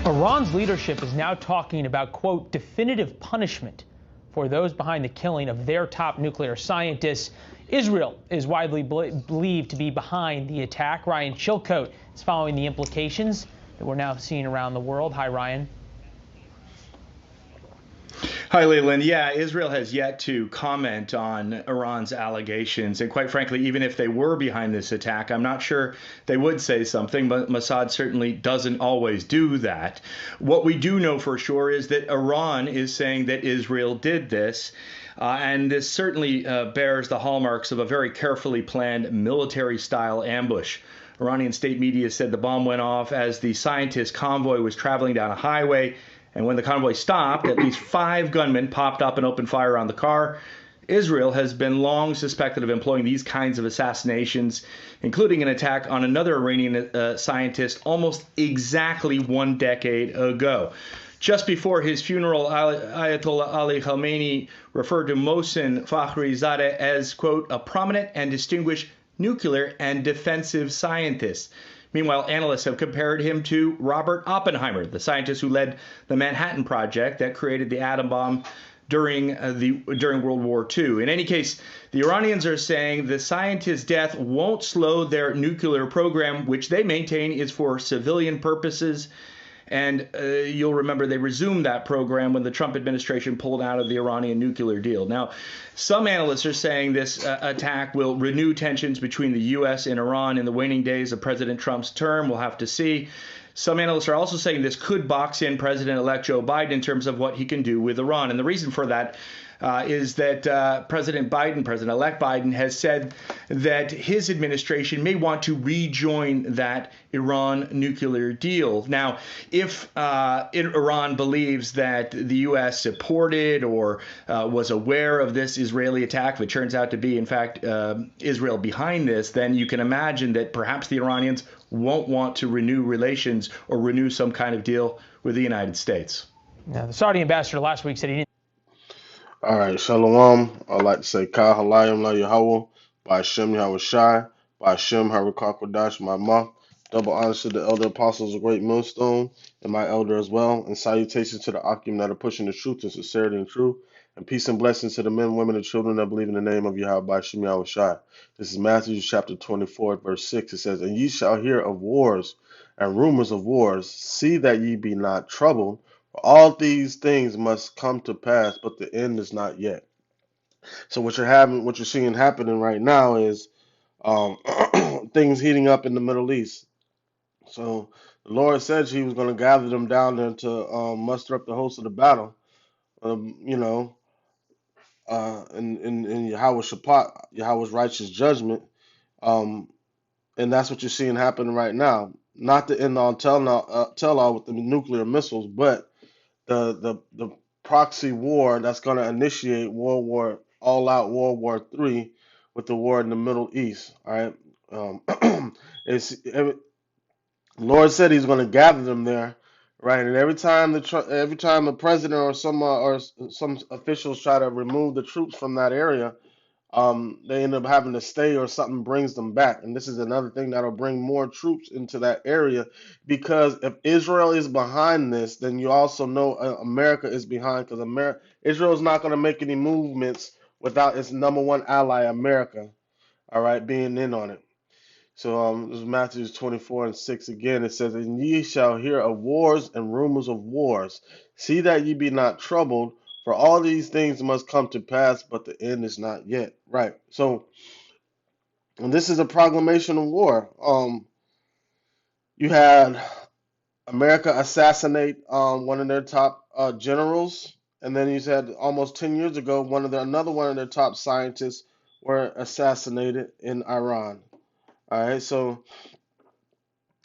Iran's leadership is now talking about, quote, definitive punishment for those behind the killing of their top nuclear scientists. Israel is widely believed to be behind the attack. Ryan Chilcote is following the implications that we're now seeing around the world. Hi, Ryan. Hi, Leland. Yeah, Israel has yet to comment on Iran's allegations. And quite frankly, even if they were behind this attack, I'm not sure they would say something, but Mossad certainly doesn't always do that. What we do know for sure is that Iran is saying that Israel did this. And this certainly bears the hallmarks of a very carefully planned military-style ambush. Iranian state media said the bomb went off as the scientist convoy was traveling down a highway. And when the convoy stopped, at least 5 gunmen popped up and opened fire on the car. Israel has been long suspected of employing these kinds of assassinations, including an attack on another Iranian scientist almost exactly 1 decade ago. Just before his funeral, Ayatollah Ali Khamenei referred to Mohsen Fakhrizadeh as, quote, a prominent and distinguished nuclear and defensive scientist. Meanwhile, analysts have compared him to Robert Oppenheimer, the scientist who led the Manhattan Project that created the atom bomb during World War II. In any case, the Iranians are saying the scientist's death won't slow their nuclear program, which they maintain is for civilian purposes. And you'll remember they resumed that program when the Trump administration pulled out of the Iranian nuclear deal. Now, some analysts are saying this attack will renew tensions between the U.S. and Iran in the waning days of President Trump's term. We'll have to see. Some analysts are also saying this could box in President-elect Joe Biden in terms of what he can do with Iran. And the reason for that is that President-elect Biden, has said that his administration may want to rejoin that Iran nuclear deal. Now, if Iran believes that the U.S. supported or was aware of this Israeli attack, if it turns out to be, in fact, Israel behind this, then you can imagine that perhaps the Iranians won't want to renew relations or renew some kind of deal with the United States. Now, the Saudi ambassador last week said he didn't. All right, Shalom. I'd like to say Ka Halayim La Yahweh, by Hashem Yahweh Shai, by Hashem Harakakodash, my ma. Double honors to the elder apostles of Great Millstone, and my elder as well. And salutations to the Akim that are pushing the truth and sincerity and truth. And peace and blessings to the men, women, and children that believe in the name of Yahweh by Hashem Yahweh Shai. This is Matthew chapter 24, verse 6. It says, and ye shall hear of wars and rumors of wars. See that ye be not troubled. All these things must come to pass, but the end is not yet. So what you're seeing happening right now is things heating up in the Middle East. So the Lord said He was going to gather them down there to muster up the host of the battle. In Yahweh Shaphat, Yahweh's righteous judgment, and that's what you're seeing happening right now. Not the end all tell all with the nuclear missiles, but the proxy war that's going to initiate all out World War III with the war in the Middle East. All right, Lord said He's going to gather them there, right? And every time the president or some officials try to remove the troops from that area, they end up having to stay or something brings them back. And this is another thing that'll bring more troops into that area, because if Israel is behind this, then you also know America is behind, because Israel is not going to make any movements without its number one ally, America, all right, being in on it. So this is Matthew 24 and 6 again. It says, and ye shall hear of wars and rumors of wars. See that ye be not troubled, for all these things must come to pass, but the end is not yet. Right. So, and this is a proclamation of war. You had America assassinate one of their top generals, and then you said almost 10 years ago, another one of their top scientists were assassinated in Iran. All right, so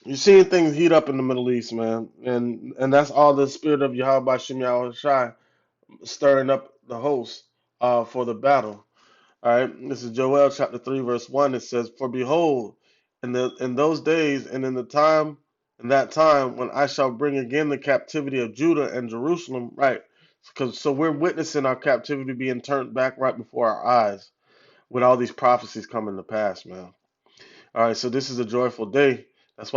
you're seeing things heat up in the Middle East, man, and that's all the spirit of Yahweh Shem Yahweh Shai stirring up the host for the battle. All right, this is Joel chapter 3, verse 1. It says, for behold, in those days and in that time when I shall bring again the captivity of Judah and Jerusalem, right? So we're witnessing our captivity being turned back right before our eyes with all these prophecies coming to pass, man. All right, so this is a joyful day. See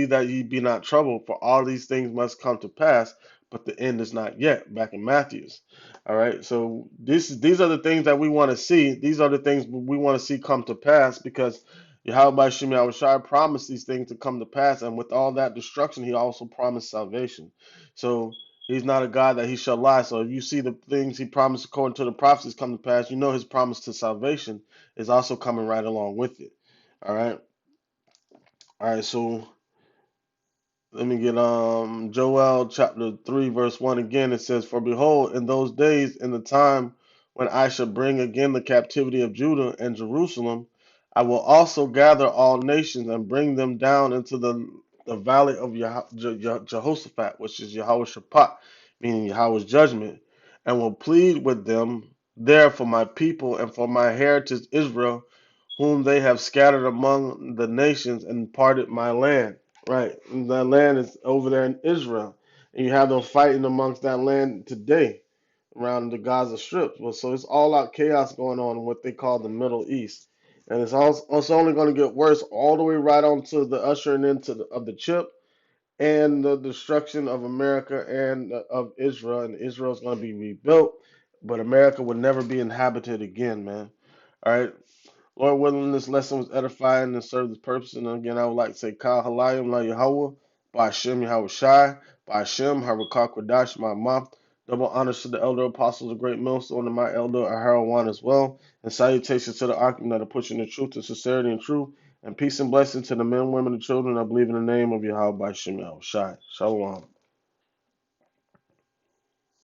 that ye be not troubled, for all these things must come to pass, but the end is not yet. Back in Matthew's. All right. So these are the things that we want to see. These are the things we want to see come to pass because Yahweh Shem Yahushua promised these things to come to pass, and with all that destruction, he also promised salvation. So he's not a God that he shall lie. So if you see the things he promised according to the prophecies come to pass, you know his promise to salvation is also coming right along with it. All right. All right, so let me get Joel chapter 3 verse 1 again. It says, "For behold, in those days, in the time when I shall bring again the captivity of Judah and Jerusalem, I will also gather all nations and bring them down into the valley of Jehoshaphat, which is Yahweh Shaphat, meaning Yahweh's judgment, and will plead with them there for my people and for my heritage Israel, whom they have scattered among the nations and parted my land." Right. And that land is over there in Israel. And you have them fighting amongst that land today around the Gaza Strip. Well, so it's all out chaos going on in what they call the Middle East. And it's only going to get worse all the way right on to the ushering into of the chip and the destruction of America and of Israel. And Israel is going to be rebuilt, but America will never be inhabited again, man. All right. Lord willing, this lesson was edifying and served its purpose. And again, I would like to say, Kal Halayim La Yahweh, by Hashem Yahweh Shai, by Hashem Harakak Kwadash Ma'amah. Double honors to the elder apostles, a great millstone, and my elder Aharawan as well. And salutations to the Akim that are pushing the truth and sincerity and truth. And peace and blessing to the men, women, and children that believe in the name of Yahweh by Hashem Yahweh Shai. Shalom.